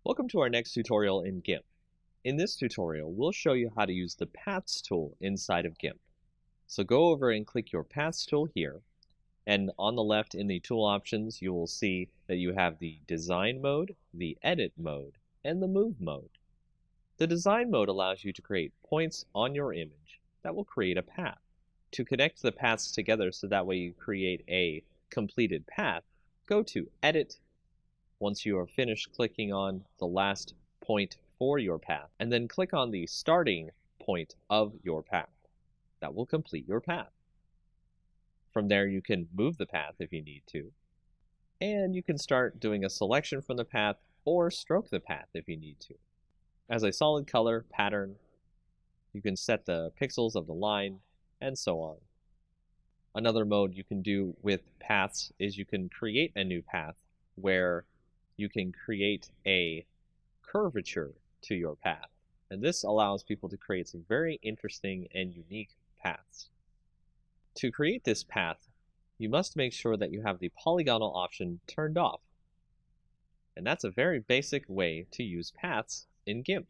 Welcome to our next tutorial in GIMP. In this tutorial, we'll show you how to use the Paths tool inside of GIMP. So go over and click your Paths tool here, and on the left in the tool options, you will see that you have the Design mode, the Edit mode, and the Move mode. The Design mode allows you to create points on your image that will create a path. To connect the paths together so that way you create a completed path, go to Edit once you are finished clicking on the last point for your path, and then click on the starting point of your path. That will complete your path. From there, you can move the path if you need to, and you can start doing a selection from the path or stroke the path if you need to. As a solid color pattern, you can set the pixels of the line, and so on. Another mode you can do with paths is you can create a new path where you can create a curvature to your path. And this allows people to create some very interesting and unique paths. To create this path, you must make sure that you have the polygonal option turned off. And that's a very basic way to use paths in GIMP.